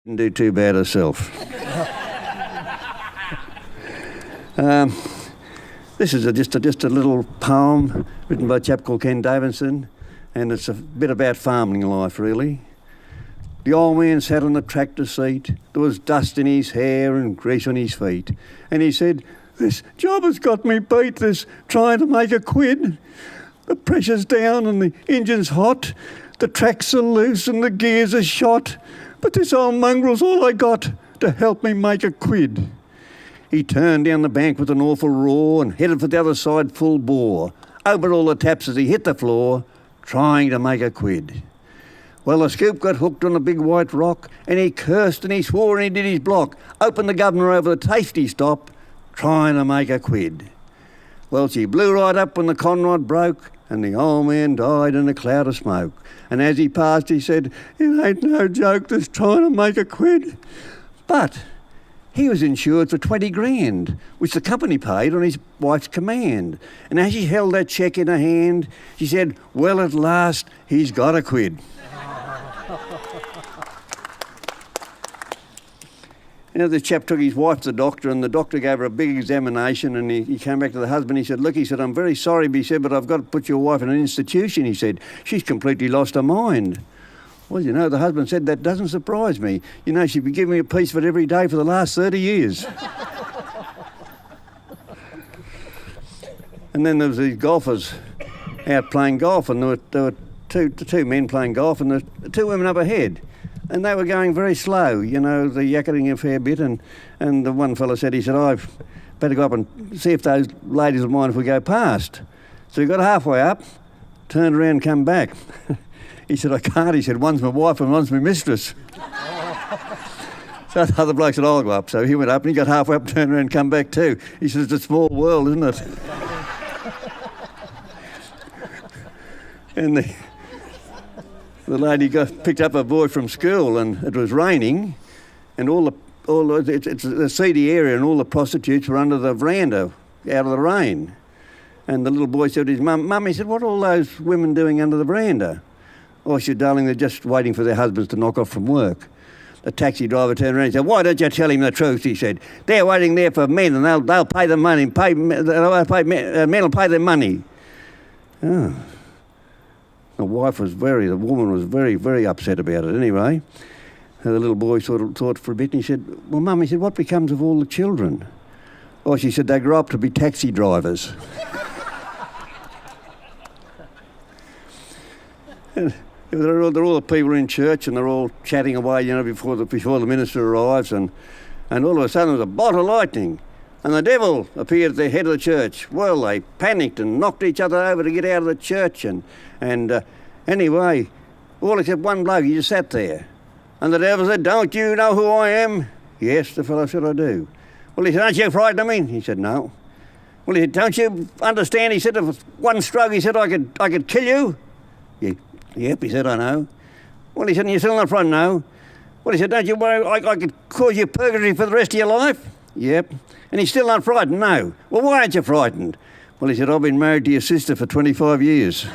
Didn't do too bad herself. This is just a little poem written by a chap called Ken Davidson, and it's a bit about farming life, really. The old man sat on the tractor seat. There was dust in his hair and grease on his feet. And he said, "This job has got me beat, this trying to make a quid. The pressure's down and the engine's hot. The tracks are loose and the gears are shot. But this old mongrel's all I got to help me make a quid." He turned down the bank with an awful roar and headed for the other side full bore. Opened all the taps as he hit the floor, trying to make a quid. Well, the scoop got hooked on a big white rock, and he cursed and he swore and he did his block. Opened the governor over the tasty stop, trying to make a quid. Well, she blew right up when the conrod broke, and the old man died in a cloud of smoke. And as he passed, he said, "It ain't no joke, this trying to make a quid." But he was insured for 20 grand, which the company paid on his wife's command. And as she held that cheque in her hand, she said, "Well, at last, he's got a quid." You know, the chap took his wife to the doctor, and the doctor gave her a big examination, and he came back to the husband. He said, "Look," he said, "I'm very sorry," he said, "but I've got to put your wife in an institution." He said, "She's completely lost her mind." Well, you know, the husband said, "That doesn't surprise me. You know, she's been giving me a piece of it every day for the last 30 years. And then there was these golfers out playing golf, and there were two men playing golf, and there were two women up ahead. And they were going very slow, you know, they're yakketing a fair bit, and the one fellow said, he said, "I've better go up and see if those ladies will mind if we go past." So he got halfway up, turned around and come back. He said, "I can't," he said, "one's my wife and one's my mistress." So the other bloke said, "I'll go up." So he went up and he got halfway up, turned around and come back too. He said, "It's a small world, isn't it?" And the lady picked up her boy from school, and it was raining, and it's a seedy area, and all the prostitutes were under the veranda out of the rain. And the little boy said to his mum, he said, "What are all those women doing under the veranda?" "Oh," she said, "darling, they're just waiting for their husbands to knock off from work." The taxi driver turned around and said, "Why don't you tell him the truth?" He said, "They're waiting there for men, and they'll pay them money. Men will pay them money." Oh. The woman was very, very upset about it anyway. The little boy sort of thought for a bit, and he said, "Well, Mum," he said, "what becomes of all the children?" "Oh," she said, "they grow up to be taxi drivers." And they're all the people in church, and they're all chatting away, you know, before the minister arrives, and all of a sudden there's a bolt of lightning, and the devil appeared at the head of the church. Well, they panicked and knocked each other over to get out of the church, and anyway, all except one bloke, he just sat there. And the devil said, "Don't you know who I am?" "Yes," the fellow said, "I do." Well, he said, "Aren't you frightened of me?" He said, "No." Well, he said, "Don't you understand?" He said, "If one stroke," he said, I could kill you." "Yep," he said, "I know." Well, he said, "And you're still not frightened?" "No." Well, he said, "Don't you worry, I could cause you purgatory for the rest of your life?" "Yep." "And he's still not frightened?" "No." "Well, why aren't you frightened?" Well, he said, "I've been married to your sister for 25 years.